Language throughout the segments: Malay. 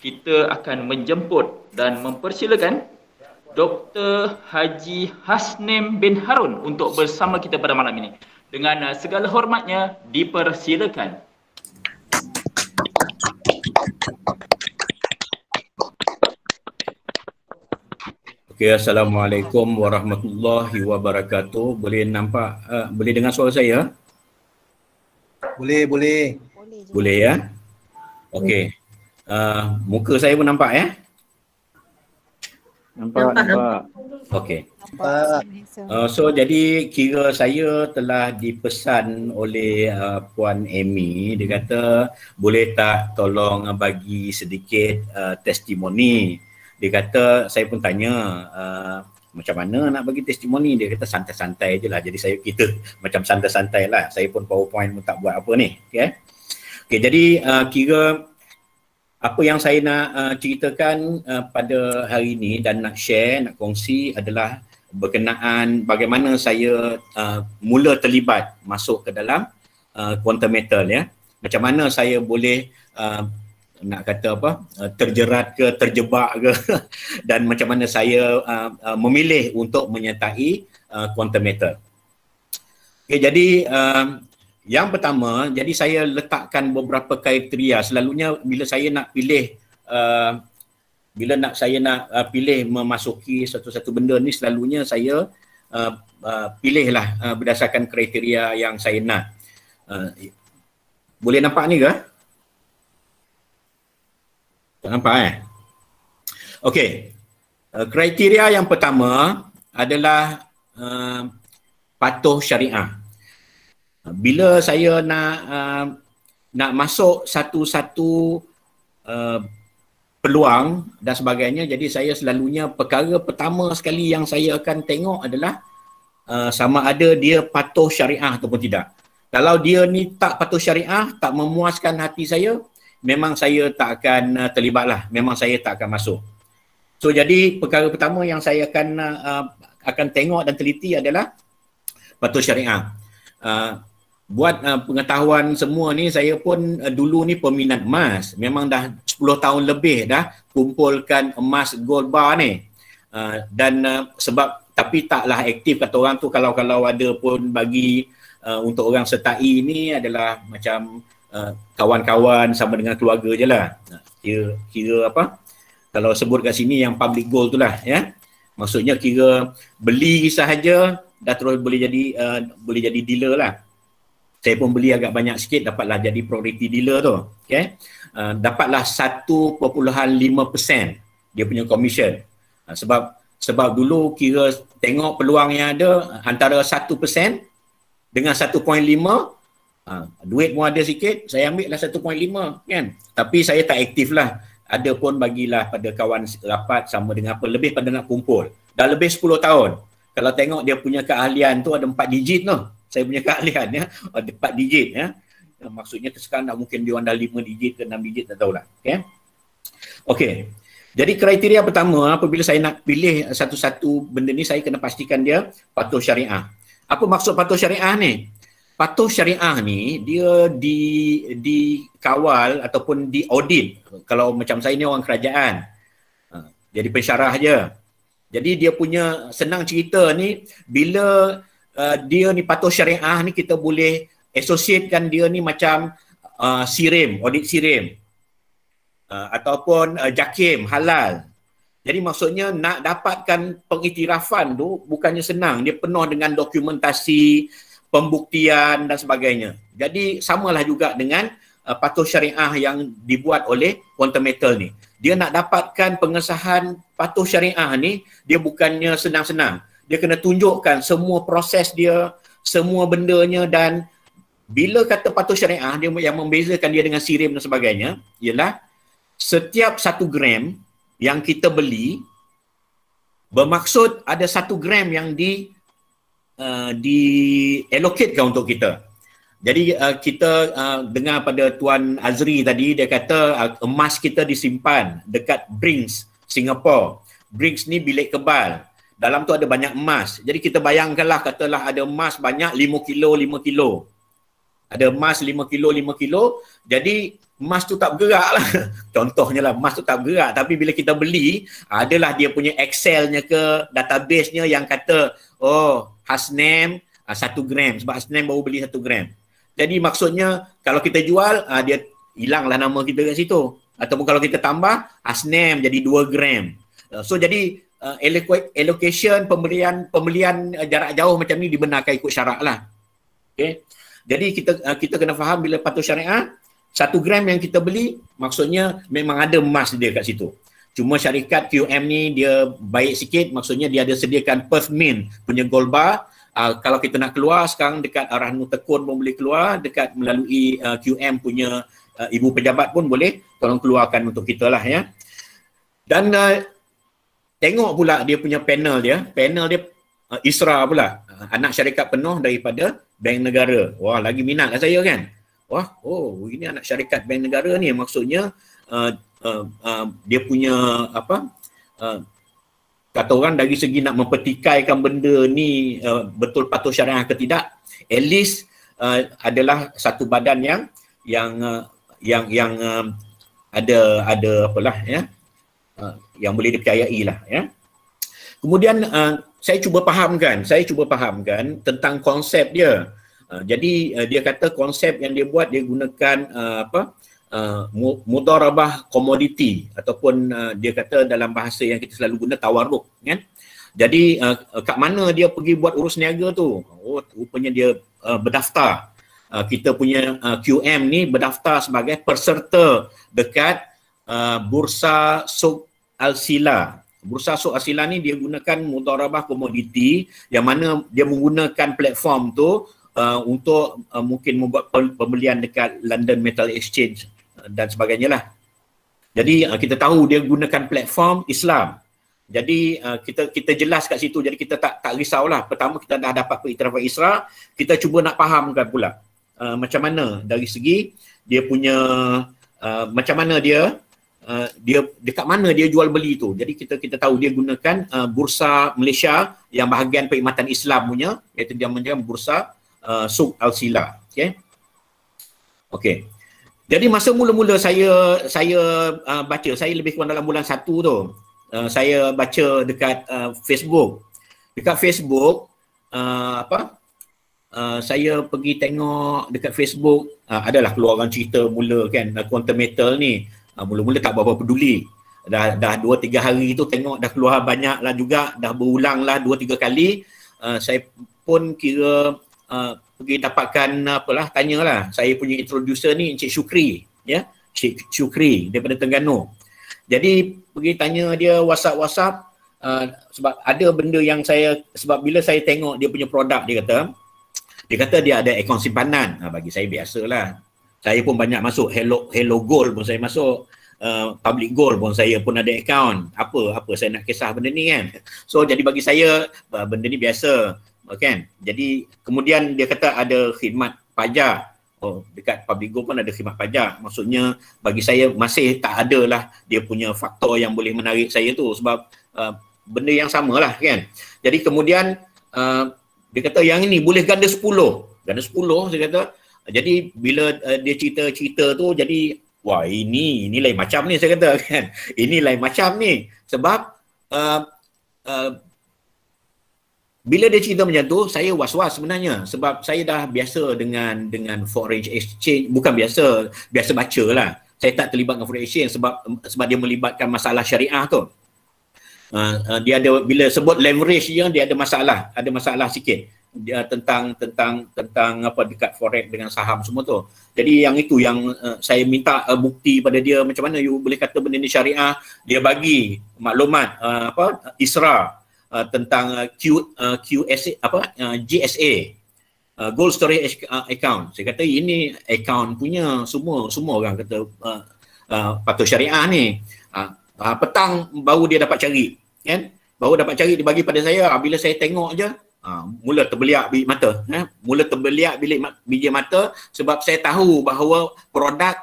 kita akan menjemput dan mempersilakan Dr. Haji Hasnim bin Harun untuk bersama kita pada malam ini. Dengan segala hormatnya, dipersilakan. Okay, Assalamualaikum warahmatullahi wabarakatuh. Boleh nampak, boleh dengar suara saya? Boleh. Boleh ya? Okey. Muka saya pun nampak ya? Nampak. Okey. So jadi kira saya telah dipesan oleh Puan Amy. Dia kata boleh tak tolong bagi sedikit testimoni. Dia kata, saya pun tanya macam mana nak bagi testimoni. Dia kata santai-santai je lah. Jadi kita macam santai-santai lah. Saya pun PowerPoint pun tak buat apa ni. Okay, jadi kira apa yang saya nak ceritakan pada hari ini dan nak share, nak kongsi adalah berkenaan bagaimana saya mula terlibat masuk ke dalam quantum metal ya. Macam mana saya boleh nak kata apa, terjerat ke, terjebak ke dan macam mana saya memilih untuk menyertai quantum metal. Okay, jadi yang pertama, jadi saya letakkan beberapa kriteria. Selalunya bila saya nak pilih pilih memasuki satu-satu benda ni, selalunya saya pilihlah berdasarkan kriteria yang saya nak. Boleh nampak ni ke? Tak nampak Okey. Kriteria yang pertama adalah patuh syariah. Bila saya nak masuk satu-satu peluang dan sebagainya, jadi saya selalunya perkara pertama sekali yang saya akan tengok adalah sama ada dia patuh syariah ataupun tidak. Kalau dia ni tak patuh syariah, tak memuaskan hati saya, memang saya tak akan terlibat lah. Memang saya tak akan masuk. So jadi perkara pertama yang saya akan tengok dan teliti adalah patuh syariah. Buat pengetahuan semua ni, saya pun dulu ni peminat emas. Memang dah 10 tahun lebih dah kumpulkan emas gold bar ni. Sebab tapi taklah aktif kata orang tu, kalau ada pun bagi untuk orang sertai ni adalah macam kawan-kawan sama dengan keluarga je lah. Kira apa, kalau sebut kat sini yang public goal tu lah ya. Maksudnya kira beli sahaja dah terus boleh jadi dealer lah. Saya pun beli agak banyak sikit, dapatlah jadi priority dealer tu. Okay? Dapatlah 1.5% dia punya commission. Sebab dulu kira tengok peluang yang ada antara 1% dengan 1.5, duit pun ada sikit, saya ambil lah 1.5 kan. Tapi saya tak aktif lah. Ada pun bagilah pada kawan rapat sama dengan apa, lebih pada nak kumpul. Dah lebih 10 tahun. Kalau tengok dia punya keahlian tu ada 4 digit tu. Saya punya keahlian ya, ada 4 digit ya. Maksudnya sekarang tak mungkin dia orang dah 5 digit ke 6 digit, tak tahulah. Okey. Jadi kriteria pertama, apabila saya nak pilih satu-satu benda ni, saya kena pastikan dia patuh syariah. Apa maksud patuh syariah ni? Patuh syariah ni dia dikawal ataupun diaudit. Kalau macam saya ni orang kerajaan, jadi pensyarah je. Jadi dia punya senang cerita ni, bila dia ni patuh syariah ni, kita boleh associatekan dia ni macam SIRIM, audit SIRIM, ataupun JAKIM, halal. Jadi maksudnya nak dapatkan pengiktirafan tu bukannya senang, dia penuh dengan dokumentasi, pembuktian dan sebagainya. Jadi samalah juga dengan patuh syariah yang dibuat oleh quantum metal ni. Dia nak dapatkan pengesahan patuh syariah ni, dia bukannya senang-senang. Dia kena tunjukkan semua proses dia, semua bendanya, dan bila kata patuh syariah, dia yang membezakan dia dengan SIRIM dan sebagainya ialah setiap 1 gram yang kita beli, bermaksud ada 1 gram yang di-allocatekan untuk kita. Jadi kita dengar pada Tuan Azri tadi, dia kata emas kita disimpan dekat Brinks, Singapore. Brinks ni bilik kebal. Dalam tu ada banyak emas. Jadi kita bayangkanlah, katalah ada emas banyak 5 kilo. Ada emas 5 kilo. Jadi emas tu tak bergerak lah. Contohnya lah, emas tu tak bergerak. Tapi bila kita beli, adalah dia punya Excelnya ke, database-nya yang kata, oh, Hasnem 1 gram. Sebab Hasnem baru beli 1 gram. Jadi maksudnya, kalau kita jual, dia hilanglah nama kita kat situ. Ataupun kalau kita tambah, Hasnem jadi 2 gram. So jadi, allocation, pembelian jarak jauh macam ni dibenarkan ikut syarak lah. Okay. Jadi kita kena faham bila patuh syariah, 1 gram yang kita beli, maksudnya memang ada emas dia kat situ. Cuma syarikat QM ni dia baik sikit, maksudnya dia ada sediakan Perth Mint punya gold bar. Kalau kita nak keluar sekarang dekat Rahnu Tekun pun boleh keluar, dekat melalui QM punya ibu pejabat pun boleh, tolong keluarkan untuk kita lah ya. Dan tengok pula dia punya panel dia ISRA pula, anak syarikat penuh daripada Bank Negara. Wah, lagi minat lah saya kan. Wah, oh ini anak syarikat Bank Negara ni, maksudnya dia punya kata orang dari segi nak mempertikaikan benda ni betul patuh syariah ke tidak, at least adalah satu badan yang ada apalah ya, yang boleh dipercayai lah ya. Kemudian saya cuba fahamkan tentang konsep dia. Jadi dia kata konsep yang dia buat, dia gunakan mudharabah komoditi, ataupun dia kata dalam bahasa yang kita selalu guna tawarruk kan. Jadi kat mana dia pergi buat urus niaga tu? Oh, rupanya dia berdaftar. Kita punya QM ni berdaftar sebagai peserta dekat Bursa Suq Al-Sila. Bursa Suq Al-Sila ni dia gunakan mudharabah komoditi, yang mana dia menggunakan platform tu untuk mungkin membuat pembelian dekat London Metal Exchange dan sebagainya lah. Jadi kita tahu dia gunakan platform Islam. Jadi kita jelas kat situ, jadi kita tak risaulah. Pertama kita dah dapat pengiktirafan ISRA, kita cuba nak fahamkan pula macam mana dari segi dia punya macam mana dia dekat mana dia jual beli tu. Jadi kita tahu dia gunakan Bursa Malaysia yang bahagian perkhidmatan Islam punya, iaitu dia menjadi Bursa Suq Al-Sila. Okey. Jadi masa mula-mula saya baca, saya lebih kurang dalam bulan 1 tu, saya baca dekat Facebook. Dekat Facebook saya pergi tengok dekat Facebook, adalah keluaran cerita mula kan, Quantum Metal ni mula-mula tak berapa peduli. Dah 2-3 hari tu tengok dah keluar banyak lah juga, dah berulang lah 2-3 kali. Saya pun kira pergi dapatkan tanyalah. Saya punya introducer ni Encik Syukri, ya, Encik Syukri daripada Terengganu. Jadi pergi tanya dia WhatsApp sebab ada benda yang sebab bila saya tengok dia punya produk, dia kata dia ada akaun simpanan. Bagi saya biasalah. Saya pun banyak masuk Hello Gold pun saya masuk, Public Gold pun saya pun ada akaun. Apa saya nak kisah benda ni kan. So jadi bagi saya benda ni biasa kan. Jadi kemudian dia kata ada khidmat pajak. Oh, dekat Public Gold pun ada khidmat pajak. Maksudnya bagi saya masih tak ada lah dia punya faktor yang boleh menarik saya tu, sebab benda yang sama lah kan. Jadi kemudian dia kata yang ini boleh ganda 10. Ganda 10 saya kata. Jadi bila dia cerita tu, jadi wah ini lain macam ni saya kata kan. Ini lain macam ni. Sebab bila dia cerita macam tu, saya was-was sebenarnya. Sebab saya dah biasa dengan foreign exchange. Bukan biasa baca lah. Saya tak terlibat dengan foreign exchange sebab dia melibatkan masalah syariah tu. Dia ada, bila sebut leverage dia ada masalah sikit. Dia tentang apa dekat forex dengan saham semua tu. Jadi yang itu yang saya minta bukti pada dia, macam mana you boleh kata benda ni syariah. Dia bagi maklumat ISRA tentang QSA GSA, Gold Storage Account. Saya kata ini account punya semua orang kata patuh syariah ni. Petang baru dia dapat cari kan, dia bagi pada saya. Bila saya tengok je mula terbeliak biji mata, sebab saya tahu bahawa produk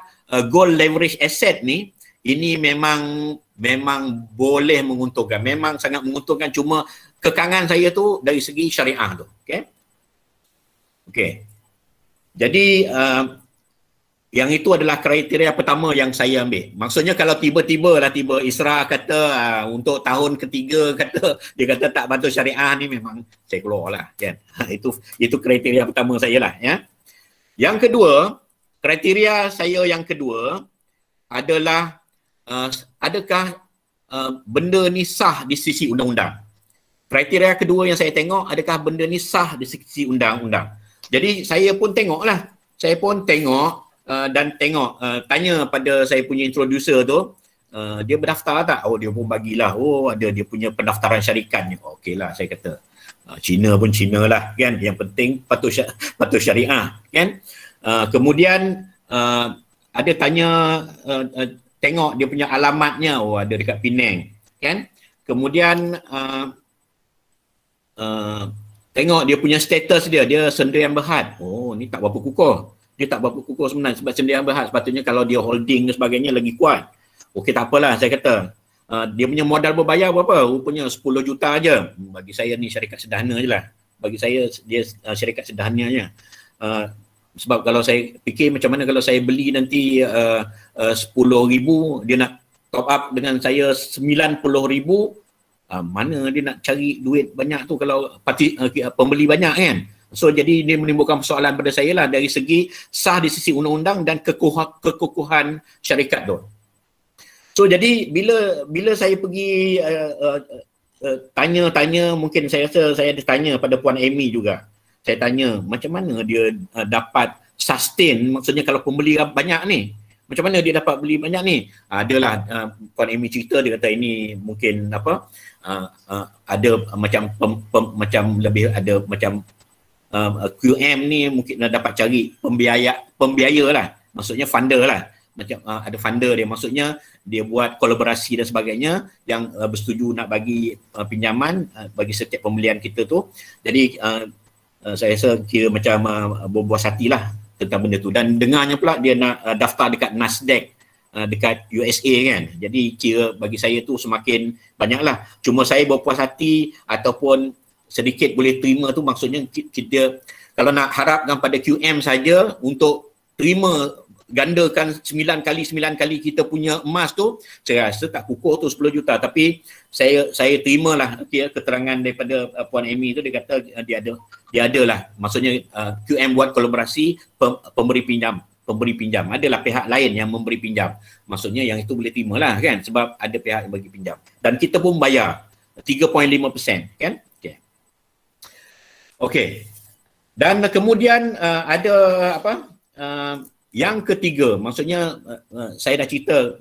gold leverage asset ni ini memang boleh menguntungkan, memang sangat menguntungkan. Cuma kekangan saya tu dari segi syariah tu. Okey. Jadi Yang itu adalah kriteria pertama yang saya ambil. Maksudnya kalau tiba-tiba Isra kata untuk tahun ketiga kata dia kata tak patuh syariah ni, memang saya keluar lah kan. Itu kriteria pertama saya lah ya. Yang kedua, kriteria saya yang kedua adalah adakah benda ni sah di sisi undang-undang. Kriteria kedua yang saya tengok, adakah benda ni sah di sisi undang-undang. Jadi saya pun tengoklah. Saya pun tengok tanya pada saya punya introducer tu, dia berdaftar tak? Oh, dia pun bagilah. Oh, ada dia punya pendaftaran syarikat ni. Okeylah, saya kata. Cina pun Cina lah kan. Yang penting patuh syariah kan. Kemudian ada tanya tengok dia punya alamatnya. Oh, ada dekat Penang kan. Kemudian tengok dia punya status dia sendirian berhad. Oh, ni tak berapa kukuh. Dia tak berapa kukuh sebenarnya sebab sendirian berhad. Sepatutnya kalau dia holding dan sebagainya lagi kuat. Okey, tak apalah saya kata. Dia punya modal berbayar berapa? Rupanya 10 juta aja. Bagi saya ni syarikat sederhana je lah. Bagi saya dia syarikat sederhana je. Sebab kalau saya fikir macam mana kalau saya beli nanti 10,000, dia nak top up dengan saya 90,000, mana dia nak cari duit banyak tu kalau pembeli banyak kan. So jadi ini menimbulkan persoalan pada saya lah dari segi sah di sisi undang-undang dan kekukuhan syarikat tu. So jadi bila saya pergi tanya-tanya, mungkin saya rasa saya ada tanya pada Puan Amy juga. Saya tanya macam mana dia dapat sustain, maksudnya kalau pembeli banyak ni, macam mana dia dapat beli banyak ni? Adalah Puan Amy cerita, dia kata ini mungkin ada macam macam lebih ada macam QM ni mungkin dapat cari pembiaya lah, maksudnya funder lah, macam ada funder dia, maksudnya dia buat kolaborasi dan sebagainya yang bersetuju nak bagi pinjaman bagi setiap pembelian kita tu. Jadi saya rasa kira macam berpuas hati lah tentang benda tu, dan dengarnya pula dia nak daftar dekat Nasdaq dekat USA kan. Jadi kira bagi saya tu semakin banyak lah. Cuma saya berpuas hati ataupun sedikit boleh terima tu, maksudnya kita kalau nak harapkan pada QM saja untuk terima gandakan 9 kali kita punya emas tu, saya rasa tak kukuh tu 10 juta. Tapi saya terimalah keterangan daripada Puan Amy tu, dia kata dia ada lah, maksudnya QM buat kolaborasi pemberi pinjam, adalah pihak lain yang memberi pinjam, maksudnya yang itu boleh terima lah kan, sebab ada pihak yang bagi pinjam dan kita pun bayar 3.5% kan. Okey. Dan kemudian ada yang ketiga, maksudnya saya dah cerita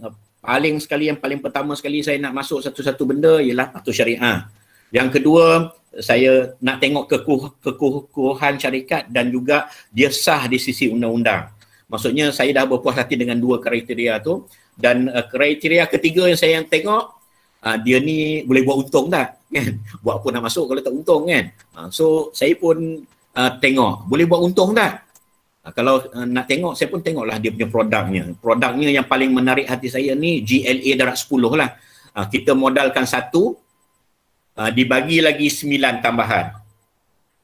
yang paling pertama sekali saya nak masuk satu-satu benda ialah patuh syariah. Yang kedua, saya nak tengok kekukuhan syarikat dan juga dia sah di sisi undang-undang. Maksudnya saya dah berpuas hati dengan dua kriteria tu, dan kriteria ketiga yang saya tengok, dia ni boleh buat untung tak kan? Buat apa nak masuk kalau tak untung kan? So saya pun tengok boleh buat untung tak. Kalau nak tengok, saya pun tengoklah dia punya produknya yang paling menarik hati saya ni GLA darab 10 lah. Kita modalkan 1, dibagi lagi 9 tambahan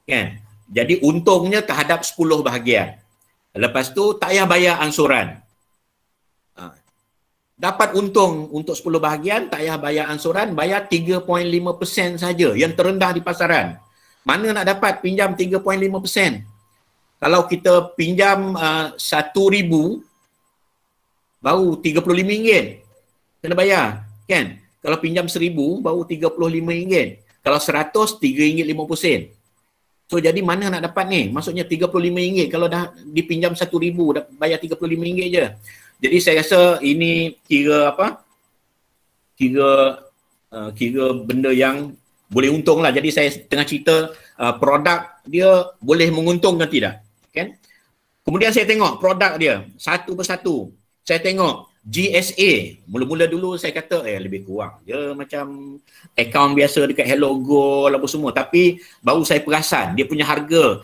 kan, jadi untungnya terhadap 10 bahagian. Lepas tu tak payah bayar angsuran. Dapat untung untuk 10 bahagian, tak payah bayar angsuran, bayar 3.5% saja, yang terendah di pasaran. Mana nak dapat pinjam 3.5%? Kalau kita pinjam 1,000 baru RM35 kena bayar kan. Kalau pinjam 1,000 baru RM35. Kalau 100 RM3.50. So jadi mana nak dapat ni? Maksudnya RM35 kalau dah dipinjam 1,000 dah bayar RM35 je. Jadi saya rasa ini kira benda yang boleh untung lah. Jadi saya tengah cerita produk dia boleh menguntungkan tidak kan. Kemudian saya tengok produk dia satu persatu. Saya tengok GSA. Mula-mula dulu saya kata lebih kurang je macam akaun biasa dekat Hello Go apa semua. Tapi baru saya perasan dia punya harga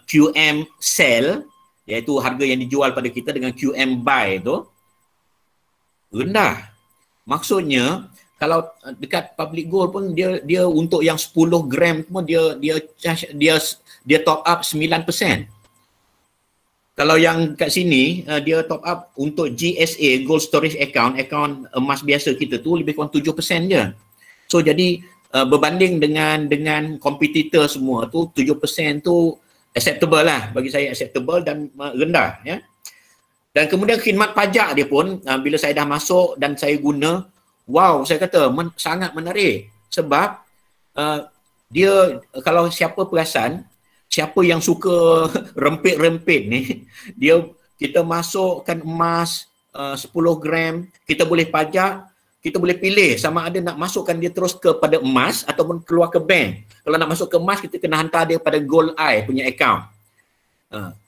QM sell, iaitu harga yang dijual pada kita dengan QM buy tu rendah. Maksudnya kalau dekat public gold pun dia untuk yang 10 gram pun dia top up 9%. Kalau yang kat sini dia top up untuk GSA, Gold Storage Account, akaun emas biasa kita tu lebih kurang 7% je. So jadi berbanding dengan kompetitor semua tu 7% tu acceptable lah, bagi saya acceptable dan rendah ya. Dan kemudian khidmat pajak dia pun bila saya dah masuk dan saya guna, wow, saya kata sangat menarik sebab dia kalau siapa perasan, siapa yang suka rempit-rempit ni, kita masukkan emas 10 gram, kita boleh pajak, kita boleh pilih sama ada nak masukkan dia terus kepada emas ataupun keluar ke bank. Kalau nak masuk ke emas, kita kena hantar dia pada Gold Eye punya account.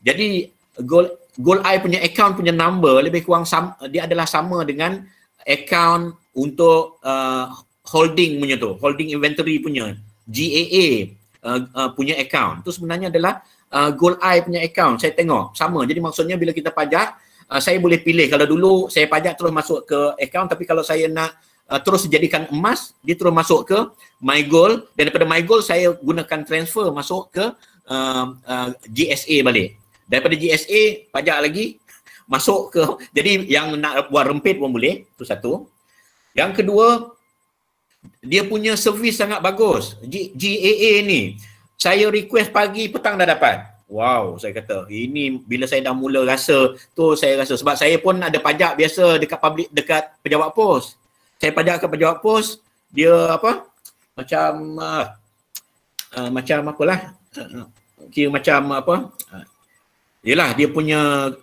Jadi Gold Eye punya account punya number lebih kurang dia adalah sama dengan account untuk holding punya tu, holding inventory punya, GAA punya account. Itu sebenarnya adalah Gold Eye punya account. Saya tengok sama. Jadi maksudnya bila kita pajak, saya boleh pilih. Kalau dulu saya pajak terus masuk ke account, tapi kalau saya nak terus jadikan emas, dia terus masuk ke My Gold, dan daripada My Gold saya gunakan transfer masuk ke GSA balik. Daripada GSA pajak lagi masuk ke, jadi yang nak buat rempit pun boleh. Itu satu. Yang kedua, dia punya servis sangat bagus. GAA ni saya request pagi, petang dah dapat. Wow, saya kata ini bila saya dah mula rasa tu, saya rasa sebab saya pun ada pajak biasa dekat pejabat pos. Saya pajak ke pejabat pos, dia apa? Macam apalah. Kira macam apa? Yalah, dia punya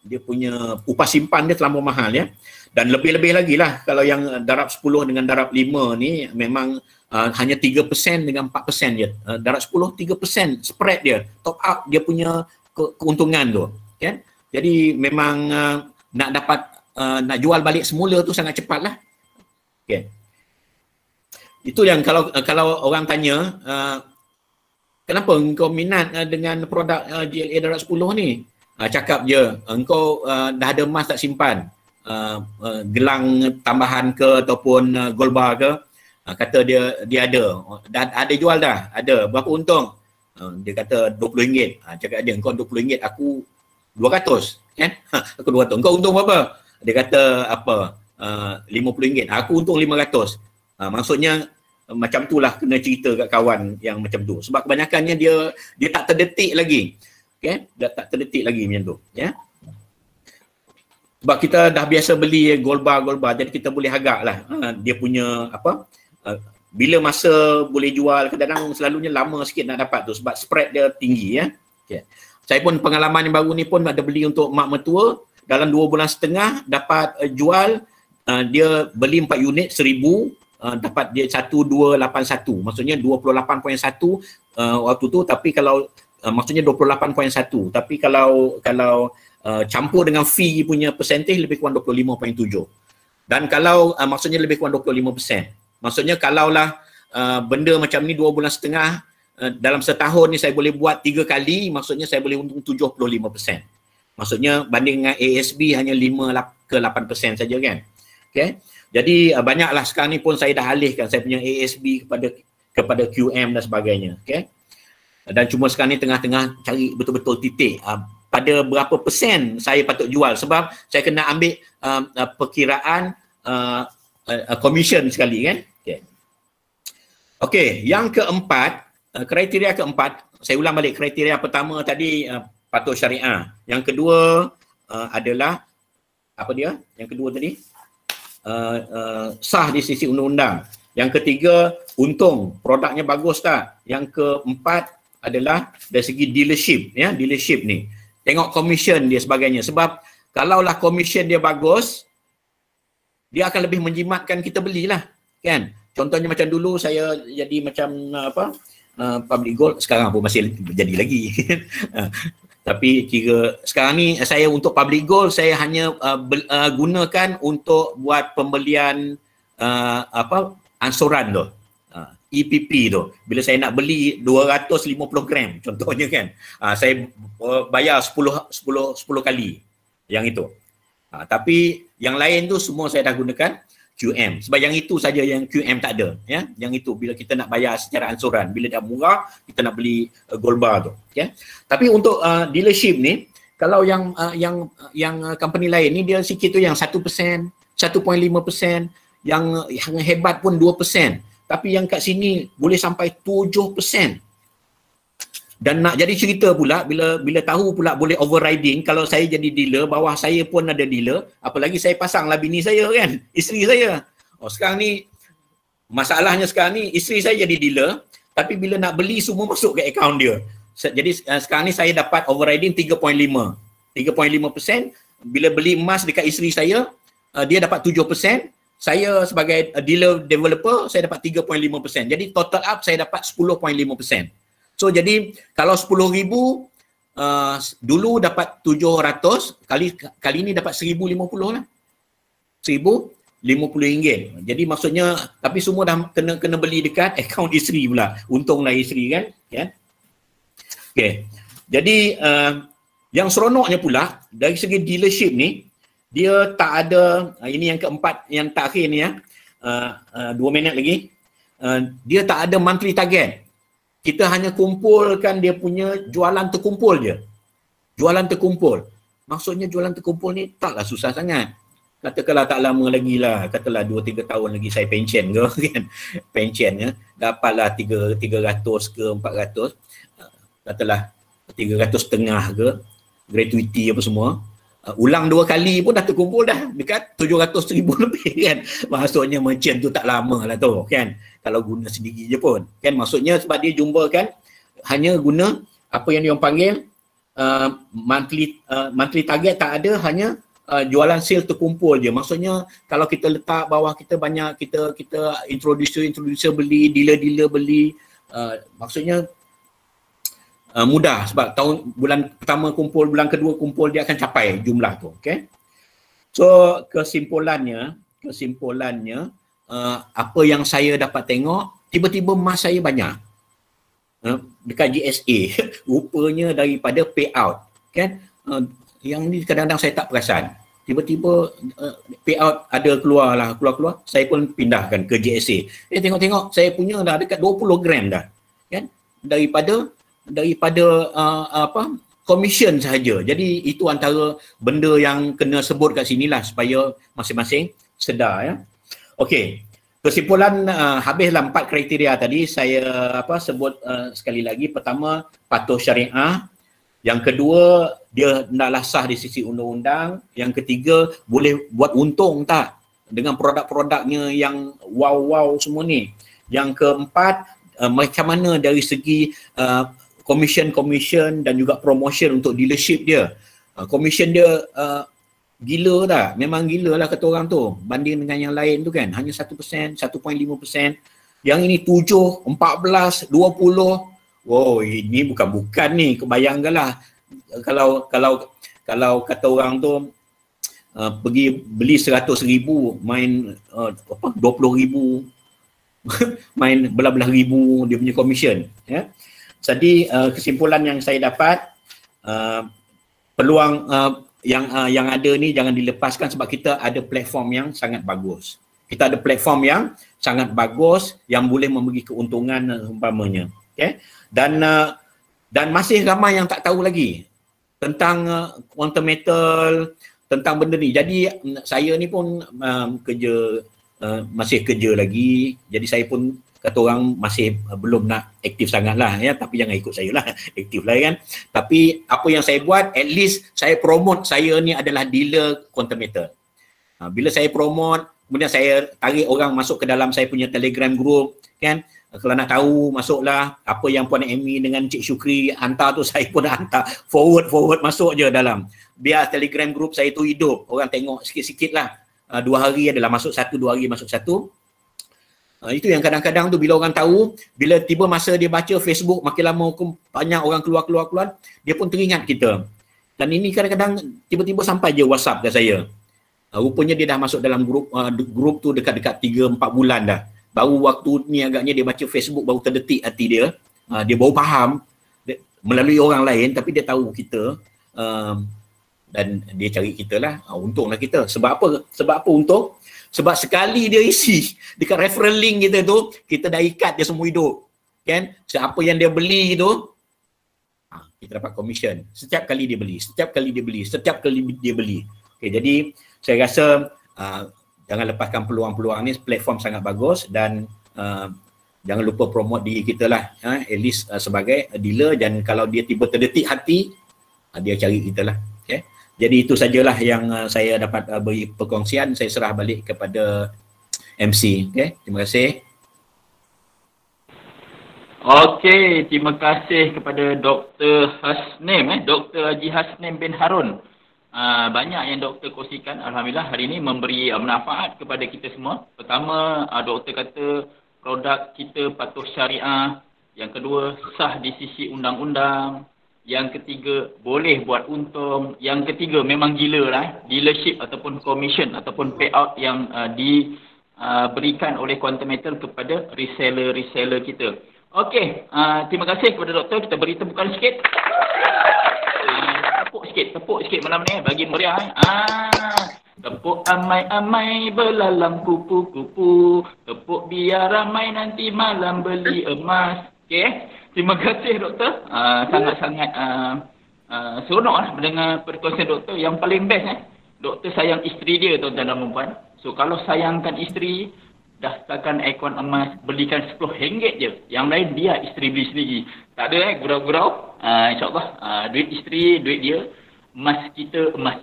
dia punya upah simpan dia terlalu mahal ya. Dan lebih-lebih lagi lah kalau yang darab 10 dengan darab 5 ni memang hanya 3% dengan 4% je. Darab 10, 3% spread dia, top up dia punya keuntungan tu. Kan? Jadi memang nak dapat, nak jual balik semula tu sangat cepat lah. Okay. Itu yang kalau orang tanya, kenapa engkau minat dengan produk GLA darab 10 ni? Cakap je, engkau dah ada emas tak simpan? Gelang tambahan ke ataupun gold bar ke, kata dia ada jual dah, ada berapa untung, dia kata RM20, cakap dia engkau RM20, aku 200 kan, aku 200, engkau untung berapa, dia kata apa, RM50, aku untung 500. Maksudnya macam itulah kena cerita kat kawan yang macam tu, sebab kebanyakannya dia tak terdetik lagi, okay? Dia tak terdetik lagi macam tu ya. Sebab kita dah biasa beli gold bar, jadi kita boleh agak lah dia punya apa, bila masa boleh jual, kadang-kadang selalunya lama sikit nak dapat tu sebab spread dia tinggi ya. Okay. Saya pun pengalaman yang baru ni pun ada beli untuk mak mertua, dalam 2 bulan setengah dapat jual, dia beli 4 unit 1000, dapat dia 1281, maksudnya 28.1 waktu tu, tapi kalau maksudnya 28.1, tapi kalau campur dengan fee punya percentage lebih kurang 25.7. Dan kalau maksudnya lebih kurang 25%. Maksudnya kalaulah benda macam ni 2 bulan setengah, dalam setahun ni saya boleh buat 3 kali, maksudnya saya boleh untung 75%. Maksudnya banding dengan ASB hanya 5 ke 8% saja kan. Okay? Jadi banyaklah sekarang ni pun saya dah alihkan saya punya ASB kepada QM dan sebagainya. Okay? Dan cuma sekarang ni tengah-tengah cari betul-betul titik pada berapa persen saya patut jual, sebab saya kena ambil perkiraan commission sekali kan. Okey, yang keempat, kriteria keempat, saya ulang balik, kriteria pertama tadi patuh syariah. Yang kedua adalah apa dia? Yang kedua tadi sah di sisi undang-undang. Yang ketiga, untung, produknya bagus tak? Yang keempat adalah dari segi dealership ya, dealership ni. Tengok commission dia sebagainya, sebab kalaulah commission dia bagus, dia akan lebih menjimatkan kita belilah kan. Contohnya macam dulu saya jadi macam public gold, sekarang pun masih jadi lagi. Tapi kira sekarang ni saya untuk public gold saya hanya gunakan untuk buat pembelian ansuran tu, EPP tu. Bila saya nak beli 250 gram contohnya kan, saya bayar 10 kali yang itu. Tapi yang lain tu semua saya dah gunakan QM. Sebab yang itu saja yang QM tak ada ya. Yang itu bila kita nak bayar secara ansuran, bila dah murah kita nak beli gold bar tu ya. Tapi untuk dealership ni, Kalau yang company lain ni dia sikit tu yang 1%, 1.5%, yang hebat pun 2%. Tapi yang kat sini boleh sampai 7%. Dan nak jadi cerita pula, bila tahu pula boleh overriding, kalau saya jadi dealer, bawah saya pun ada dealer, apalagi saya pasanglah bini saya kan, isteri saya. Sekarang ni, masalahnya sekarang ni, isteri saya jadi dealer, tapi bila nak beli semua masuk ke akaun dia. Jadi sekarang ni saya dapat overriding 3.5%. Bila beli emas dekat isteri saya, dia dapat 7%. Saya sebagai dealer developer, saya dapat 3.5%. Jadi total up saya dapat 10.5%. So jadi kalau 10,000 dulu dapat 700, kali ni dapat 1,050 lah. 1,050 ringgit. Jadi maksudnya, tapi semua dah kena beli dekat akaun isteri pula. Untunglah isteri kan. Ya. Okay. Jadi yang seronoknya pula dari segi dealership ni, dia tak ada, ini yang keempat, yang terakhir ni ya, 2 minit lagi, dia tak ada monthly target. Kita hanya kumpulkan dia punya jualan terkumpul je. Jualan terkumpul. Maksudnya jualan terkumpul ni taklah susah sangat. Katakanlah tak lama lagi lah, katalah 2-3 tahun lagi saya pension ke kan. Pension ya, dapatlah 300 ke 400. Katalah 300.5 ke, gratuity apa semua. Ulang 2 kali pun dah terkumpul dah dekat 700,000 lebih kan. Maksudnya merchant tu tak lama lah tu kan, kalau guna sendiri je pun kan. Maksudnya sebab dia jumpa kan, hanya guna apa yang dia panggil monthly target tak ada, hanya jualan sale terkumpul je. Maksudnya kalau kita letak bawah kita banyak, kita introducer beli, dealer beli, maksudnya mudah sebab bulan pertama kumpul, bulan kedua kumpul, dia akan capai jumlah tu. Okay? So kesimpulannya apa yang saya dapat tengok, tiba-tiba emas saya banyak dekat GSA. Rupanya daripada payout kan. Yang ni kadang-kadang saya tak perasan, tiba-tiba payout ada keluar, saya pun pindahkan ke GSA. Tengok-tengok saya punya dah dekat 20 gram dah kan, daripada commission sahaja. Jadi itu antara benda yang kena sebut kat sini lah supaya masing-masing sedar ya. Okey, kesimpulan habislah 4 kriteria tadi saya sebut sekali lagi. Pertama, patuh syariah. Yang kedua, dia hendaklah sah di sisi undang-undang. Yang ketiga, boleh buat untung tak dengan produk-produknya yang wow semua ni. Yang keempat, macam mana dari segi commission dan juga promotion untuk dealership dia. Commission dia gila tak? Memang gila lah kata orang tu. Banding dengan yang lain tu kan, hanya 1%, 1.5%. Yang ini 7, 14, 20. Wow, ini bukan ni. Kebayangkanlah kalau kata orang tu pergi beli 100,000, main 20,000, main belah-belah ribu dia punya commission ya. Jadi kesimpulan yang saya dapat, peluang yang ada ni jangan dilepaskan sebab kita ada platform yang sangat bagus. Kita ada platform yang sangat bagus yang boleh memberi keuntungan umpamanya. Okay? Dan masih ramai yang tak tahu lagi tentang quantum metal, tentang benda ni. Jadi saya ni pun masih kerja lagi. Jadi saya pun kata orang masih belum nak aktif sangat lah ya, tapi jangan ikut saya lah, aktif lah kan. Tapi apa yang saya buat, at least saya promote saya ni adalah dealer quantum metal. Bila saya promote, kemudian saya tarik orang masuk ke dalam saya punya Telegram group kan. Kalau nak tahu, masuklah. Apa yang Puan Amy dengan Cik Syukri hantar tu, saya pun hantar forward masuk je dalam. Biar Telegram group saya tu hidup, orang tengok sikit-sikit lah. 2 hari adalah masuk 1, 2 hari masuk 1. Itu yang kadang-kadang tu bila orang tahu, bila tiba masa dia baca Facebook, makin lama banyak orang keluar, dia pun teringat kita. Dan ini kadang-kadang tiba-tiba sampai je WhatsApp ke saya. Rupanya dia dah masuk dalam grup tu dekat-dekat 3-4 bulan dah. Baru waktu ni agaknya dia baca Facebook, baru terdetik hati dia. Dia baru faham melalui orang lain, tapi dia tahu kita dan dia cari kita lah. Untunglah kita. Sebab apa untung? Sebab sekali dia isi dekat referral link kita tu, kita dah ikat dia semua hidup. Kan? Siapa yang dia beli tu, kita dapat commission setiap kali dia beli, setiap kali dia beli. Okay, jadi saya rasa jangan lepaskan peluang-peluang ni, platform sangat bagus dan jangan lupa promote diri kita lah, at least sebagai dealer, dan kalau dia tiba terdetik hati, dia cari kita lah. Okay. Jadi itu sajalah yang saya dapat beri perkongsian. Saya serah balik kepada MC. Okay. Terima kasih. Okey, terima kasih kepada Dr. Hasnim, Dr. Haji Hasnim bin Harun. Banyak yang doktor kongsikan, alhamdulillah hari ini memberi manfaat kepada kita semua. Pertama, doktor kata produk kita patuh syariah. Yang kedua, sah di sisi undang-undang. Yang ketiga, boleh buat untung. Yang ketiga, memang gila lah, dealership ataupun commission ataupun payout yang diberikan oleh Quantum Metal kepada reseller-reseller kita. Okey, terima kasih kepada doktor. Kita beri tepukan sikit. Tepuk sikit malam ni bagi meriah. Tepuk amai-amai belalang kupu-kupu. Tepuk biar ramai nanti malam beli emas. Okey, terima kasih doktor. Sangat-sangat seronok lah mendengar perkongsian doktor. Yang paling best doktor sayang isteri dia, tuan-tuan dan puan. So kalau sayangkan isteri, daftarkan aircon emas, belikan RM10 je. Yang lain dia isteri beli sendiri. Tak ada gurau-gurau. InsyaAllah duit isteri, duit dia. Emas kita, emas